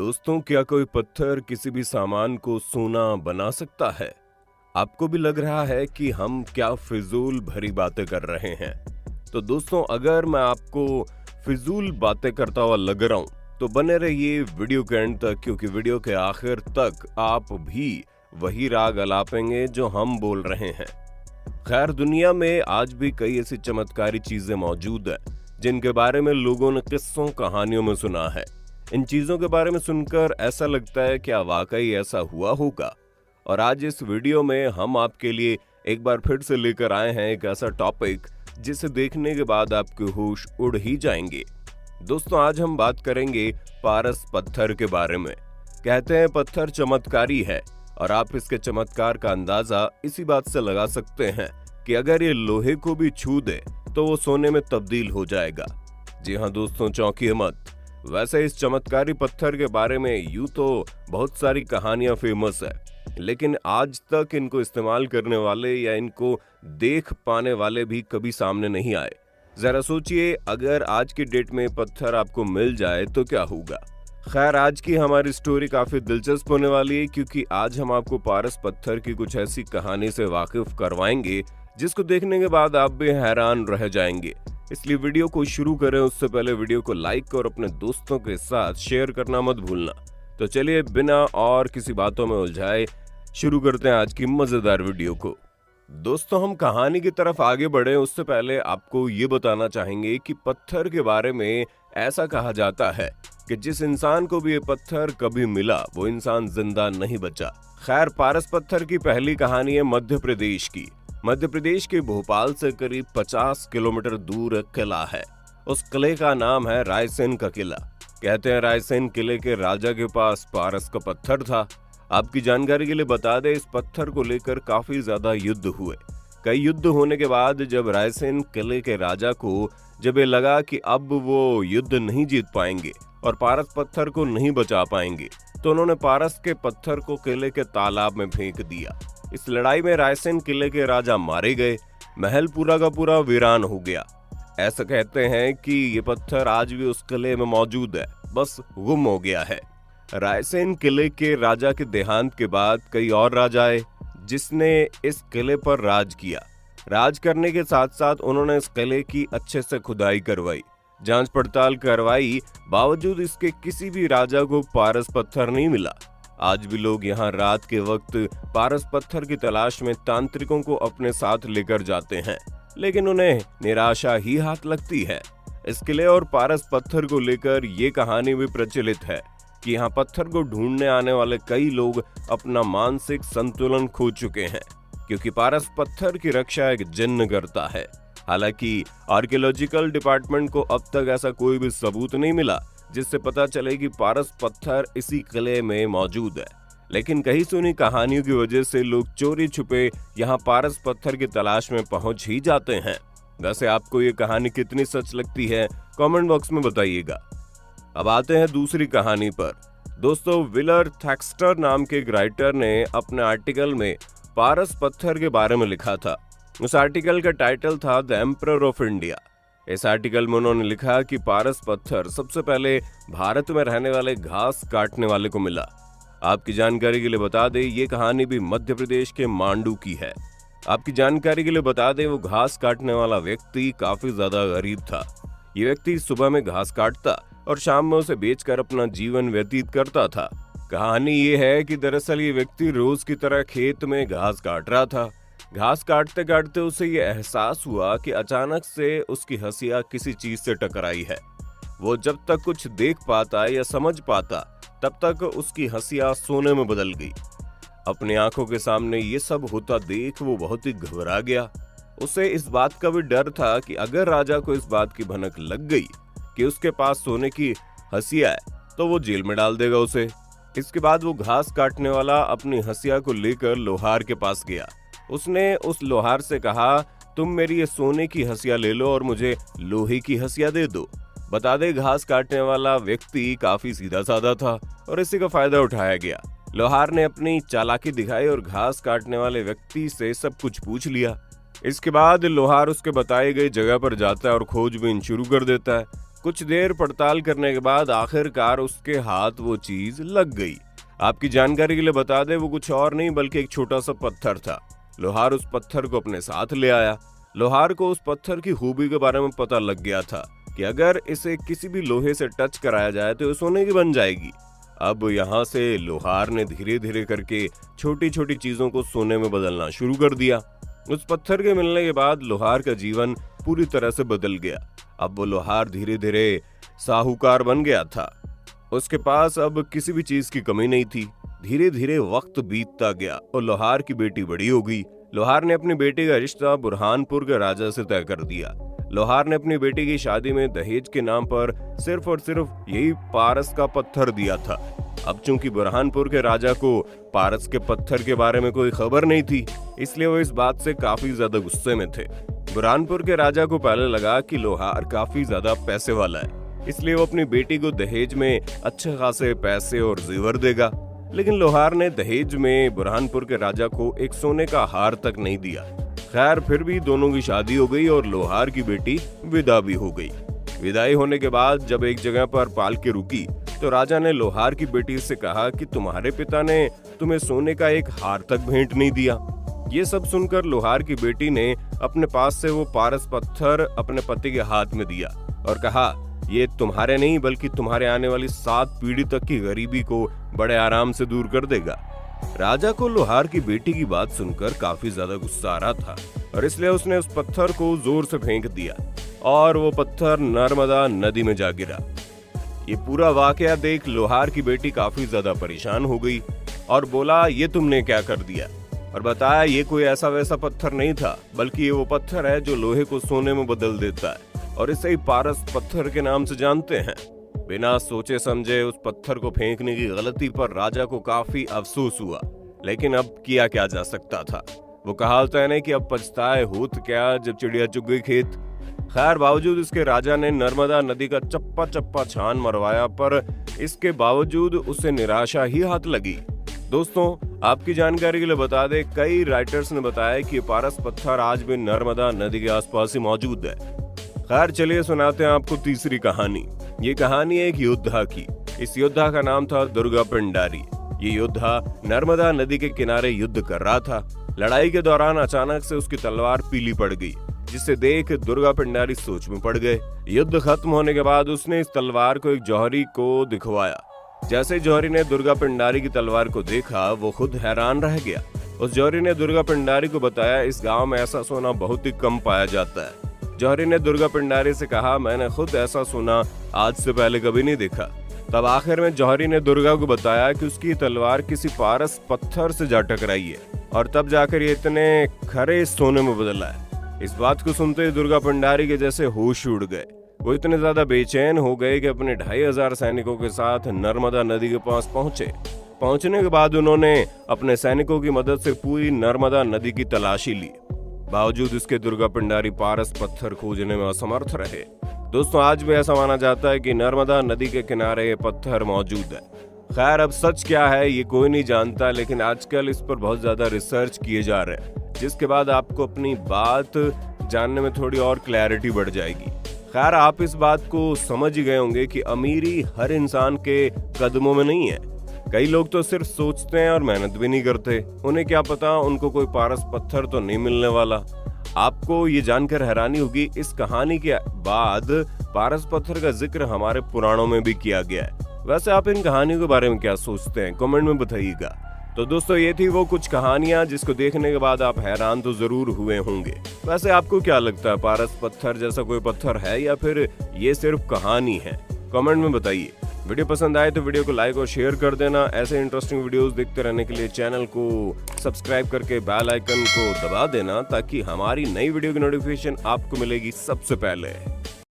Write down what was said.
दोस्तों, क्या कोई पत्थर किसी भी सामान को सोना बना सकता है? आपको भी लग रहा है कि हम क्या फिजूल भरी बातें कर रहे हैं। तो दोस्तों, अगर मैं आपको फिजूल बातें करता हुआ लग रहा हूं तो बने रहिए वीडियो के एंड तक, क्योंकि वीडियो के आखिर तक आप भी वही राग अलापेंगे जो हम बोल रहे हैं। खैर, दुनिया में आज भी कई ऐसी चमत्कारी चीजें मौजूद हैं जिनके बारे में लोगों ने किस्सों कहानियों में सुना है। इन चीजों के बारे में सुनकर ऐसा लगता है क्या वाकई ऐसा हुआ होगा। और आज इस वीडियो में हम आपके लिए एक बार फिर से लेकर आए हैं एक ऐसा टॉपिक जिसे देखने के बाद आपके होश उड़ ही जाएंगे। दोस्तों, आज हम बात करेंगे पारस पत्थर के बारे में। कहते हैं पत्थर चमत्कारी है और आप इसके चमत्कार का अंदाजा इसी बात से लगा सकते हैं कि अगर ये लोहे को भी छू दे तो वो सोने में तब्दील हो जाएगा। जी हाँ दोस्तों, चौंकिए मत। वैसे इस चमत्कारी पत्थर के बारे में यूं तो बहुत सारी कहानियां फेमस है, लेकिन आज तक इनको इस्तेमाल करने वाले या इनको देख पाने वाले भी कभी सामने नहीं आए। जरा सोचिए, अगर आज की डेट में पत्थर आपको मिल जाए तो क्या होगा। खैर, आज की हमारी स्टोरी काफी दिलचस्प होने वाली है, क्योंकि आज हम आपको पारस पत्थर की कुछ ऐसी कहानी से वाकिफ करवाएंगे जिसको देखने के बाद आप भी हैरान रह जाएंगे। इसलिए वीडियो को शुरू करें उससे पहले वीडियो को लाइक और अपने दोस्तों के साथ शेयर करना मत भूलना। तो चलिए, बिना और किसी बातों में उलझाए शुरू करते हैं आज की मजेदार वीडियो को। दोस्तों, हम कहानी की तरफ आगे बढ़े उससे पहले आपको ये बताना चाहेंगे कि पत्थर के बारे में ऐसा कहा जाता है कि जिस इंसान को भी ये पत्थर कभी मिला वो इंसान जिंदा नहीं बचा। खैर, पारस पत्थर की पहली कहानी है मध्य प्रदेश की। मध्य प्रदेश के भोपाल से करीब 50 किलोमीटर दूर एक किला है। उस किले का नाम है रायसेन का किला। कहते हैं रायसेन किले के राजा के पास पारस का पत्थर था। आपकी जानकारी के लिए बता दें, इस पत्थर को लेकर काफी ज्यादा युद्ध हुए। कई युद्ध होने के बाद जब रायसेन किले के राजा को जब ये लगा कि अब वो युद्ध नहीं जीत पाएंगे और पारस पत्थर को नहीं बचा पाएंगे, तो उन्होंने पारस के पत्थर को किले के तालाब में फेंक दिया। इस लड़ाई में रायसेन किले के राजा मारे गए। महल पूरा का पूरा वीरान हो गया। ऐसा कहते हैं कि ये पत्थर आज भी उस किले में मौजूद है, बस गुम हो गया है। रायसेन किले के राजा के देहांत के बाद कई और राजा आए जिसने इस किले पर राज किया। राज करने के साथ साथ उन्होंने इस किले की अच्छे से खुदाई करवाई, जांच पड़ताल करवाई। बावजूद इसके किसी भी राजा को पारस पत्थर नहीं मिला। आज भी लोग यहाँ रात के वक्त पारस पत्थर की तलाश में तांत्रिकों को अपने साथ लेकर जाते हैं, लेकिन उन्हें निराशा ही हाथ लगती है। इस किले और पारस पत्थर को लेकर ये कहानी भी प्रचलित है कि यहाँ पत्थर को ढूंढने आने वाले कई लोग अपना मानसिक संतुलन खो चुके हैं, क्योंकि पारस पत्थर की रक्षा एक जिन्न करता है। हालांकि आर्कियोलॉजिकल डिपार्टमेंट को अब तक ऐसा कोई भी सबूत नहीं मिला जिससे पता चले कि पारस पत्थर इसी किले में मौजूद है, लेकिन कहीं सुनी कहानियों की वजह से लोग चोरी छुपे यहाँ पारस पत्थर की तलाश में पहुंच ही जाते हैं। वैसे आपको ये कहानी कितनी सच लगती है, कमेंट बॉक्स में बताइएगा। अब आते हैं दूसरी कहानी पर। दोस्तों, विलर थैक्स्टर नाम के एक राइटर ने अपने आर्टिकल में पारस पत्थर के बारे में लिखा था। उस आर्टिकल का टाइटल था द एम्परर ऑफ इंडिया। इस आर्टिकल में उन्होंने लिखा कि पारस पत्थर सबसे पहले भारत में रहने वाले घास काटने वाले को मिला। आपकी जानकारी के लिए बता दें, ये कहानी भी मध्य प्रदेश के मांडू की है। आपकी जानकारी के लिए बता दें, वो घास काटने वाला व्यक्ति काफी ज्यादा गरीब था। ये व्यक्ति सुबह में घास काटता और शाम में उसे बेचकर अपना जीवन व्यतीत करता था। कहानी ये है कि दरअसल ये व्यक्ति रोज की तरह खेत में घास काट रहा था। घास काटते काटते उसे ये एहसास हुआ कि अचानक से उसकी हंसिया किसी चीज से टकराई है। वो जब तक कुछ देख पाता या समझ पाता तब तक उसकी हंसिया सोने में बदल गई। अपनी आंखों के सामने ये सब होता देख वो बहुत ही घबरा गया। उसे इस बात का भी डर था कि अगर राजा को इस बात की भनक लग गई कि उसके पास सोने की हंसिया है तो वो जेल में डाल देगा उसे। इसके बाद वो घास काटने वाला अपनी हंसिया को लेकर लोहार के पास गया। उसने उस लोहार से कहा, तुम मेरी ये सोने की हंसिया ले लो और मुझे लोहे की हंसिया दे दो। बता दे, घास काटने वाला व्यक्ति काफी सीधा साधा था और इसी का फायदा उठाया गया। लोहार ने अपनी चालाकी दिखाई और घास काटने वाले व्यक्ति से सब कुछ पूछ लिया। इसके बाद लोहार उसके बताए गई जगह पर जाता है और खोजबीन शुरू कर देता है। कुछ देर पड़ताल करने के बाद आखिरकार उसके हाथ वो चीज लग गई। आपकी जानकारी के लिए बता दें, वो कुछ और नहीं बल्कि एक छोटा सा पत्थर था। लोहार उस पत्थर को अपने साथ ले आया। लोहार को उस पत्थर की खूबी के बारे में पता लग गया था कि अगर इसे किसी भी लोहे से टच कराया जाए तो ये सोने की बन जाएगी। अब यहाँ से लोहार ने धीरे धीरे करके छोटी छोटी चीजों को सोने में बदलना शुरू कर दिया। उस पत्थर के मिलने के बाद लोहार का जीवन पूरी तरह से बदल गया। अब वो लोहार धीरे धीरे साहूकार बन गया था। उसके पास अब किसी भी चीज की कमी नहीं थी। धीरे धीरे वक्त बीतता गया और लोहार की बेटी बड़ी हो गई। लोहार ने अपनी बेटी का रिश्ता बुरहानपुर के राजा से तय कर दिया। लोहार ने अपनी बेटी की शादी में दहेज के नाम पर सिर्फ और सिर्फ यही पारस का पत्थर दिया था। अब चूंकि बुरहानपुर के राजा को पारस के पत्थर के बारे में कोई खबर नहीं थी, इसलिए वो इस बात से काफी ज्यादा गुस्से में थे। बुरहानपुर के राजा को पहले लगा कि लोहार काफी ज्यादा पैसे वाला है, इसलिए वो अपनी बेटी को दहेज में अच्छे खासे पैसे और जेवर देगा। लेकिन लोहार ने दहेज में बुरहानपुर के राजा को एक सोने का हार तक नहीं दिया। खैर, फिर भी दोनों की शादी हो गई और लोहार की बेटी विदा भी हो गई। विदाई होने के बाद जब एक जगह पर पालकी रुकी तो राजा ने लोहार की बेटी से कहा कि तुम्हारे पिता ने तुम्हें सोने का एक हार तक भेंट नहीं दिया। ये सब सुनकर लोहार की बेटी ने अपने पास से वो पारस पत्थर अपने पति के हाथ में दिया और कहा, ये तुम्हारे नहीं बल्कि तुम्हारे आने वाली 7 पीढ़ी तक की गरीबी को बड़े आराम से दूर कर देगा। राजा को लोहार की बेटी की बात सुनकर काफी ज्यादा गुस्सा आ रहा था और इसलिए उसने उस पत्थर को जोर से फेंक दिया और वो पत्थर नर्मदा नदी में जा गिरा। ये पूरा वाकया देख लोहार की बेटी काफी ज्यादा परेशान हो गई और बोला, ये तुमने क्या कर दिया? और बताया, ये कोई ऐसा वैसा पत्थर नहीं था बल्कि ये वो पत्थर है जो लोहे को सोने में बदल देता है और इसे ही पारस पत्थर के नाम से जानते हैं। बिना सोचे समझे उस पत्थर को फेंकने की गलती पर राजा को काफी अफसोस हुआ, लेकिन अब किया क्या जा सकता था। वो कहावत है ना कि अब पछताए होत क्या जब चिड़िया चुग गई खेत। खैर, बावजूद इसके राजा ने नर्मदा नदी का चप्पा चप्पा छान मरवाया, पर इसके बावजूद उसे निराशा ही हाथ लगी। दोस्तों, आपकी जानकारी के लिए बता दें, कई राइटर्स ने बताया कि पारस पत्थर आज भी नर्मदा नदी के आसपास ही मौजूद है। खैर, चलिए सुनाते हैं आपको तीसरी कहानी। ये कहानी है एक योद्धा की। इस योद्धा का नाम था दुर्गा पिंडारी। ये योद्धा नर्मदा नदी के किनारे युद्ध कर रहा था। लड़ाई के दौरान अचानक से उसकी तलवार पीली पड़ गई, जिसे देख दुर्गा पिंडारी सोच में पड़ गए। युद्ध खत्म होने के बाद उसने इस तलवार को एक जौहरी को दिखवाया। जैसे जौहरी ने दुर्गा पिंडारी की तलवार को देखा, वो खुद हैरान रह गया। उस जौहरी ने दुर्गा पिंडारी को बताया, इस गांव में ऐसा सोना बहुत ही कम पाया जाता है। जौहरी ने दुर्गा पिंडारी से कहा, मैंने खुद ऐसा सोना आज से पहले कभी नहीं देखा। तब आखिर में जौहरी ने दुर्गा को बताया कि उसकी तलवार किसी पारस पत्थर से जा टकराई है और तब जाकर ये इतने खरे सोने में बदला है। इस बात को सुनते ही दुर्गा पिंडारी के जैसे होश उड़ गए। वो इतने ज्यादा बेचैन हो गए कि अपने 2500 सैनिकों के साथ नर्मदा नदी के पास पहुंचे। पहुंचने के बाद उन्होंने अपने सैनिकों की मदद से पूरी नर्मदा नदी की तलाशी ली। बावजूद इसके दुर्गा पिंडारी पारस पत्थर खोजने में असमर्थ रहे। दोस्तों, आज भी ऐसा माना जाता है कि नर्मदा नदी के किनारे ये पत्थर मौजूद है। खैर, अब सच क्या है ये कोई नहीं जानता, लेकिन आजकल इस पर बहुत ज्यादा रिसर्च किए जा रहे हैं, जिसके बाद आपको अपनी बात जानने में थोड़ी और क्लैरिटी बढ़ जाएगी। खैर, आप इस बात को समझ ही गए होंगे कि अमीरी हर इंसान के कदमों में नहीं है। कई लोग तो सिर्फ सोचते हैं और मेहनत भी नहीं करते। उन्हें क्या पता उनको कोई पारस पत्थर तो नहीं मिलने वाला। आपको ये जानकर हैरानी होगी, इस कहानी के बाद पारस पत्थर का जिक्र हमारे पुराणों में भी किया गया है। वैसे आप इन कहानियों के बारे में क्या सोचते हैं, कमेंट में बताइएगा। तो दोस्तों, ये थी वो कुछ कहानियां जिसको देखने के बाद आप हैरान तो जरूर हुए होंगे। वैसे आपको क्या लगता है, पारस पत्थर जैसा कोई पत्थर है या फिर ये सिर्फ कहानी है? कमेंट में बताइए। वीडियो पसंद आए तो वीडियो को लाइक और शेयर कर देना। ऐसे इंटरेस्टिंग वीडियोस देखते रहने के लिए चैनल को सब्सक्राइब करके बेल आइकन को दबा देना, ताकि हमारी नई वीडियो की नोटिफिकेशन आपको मिलेगी सबसे पहले।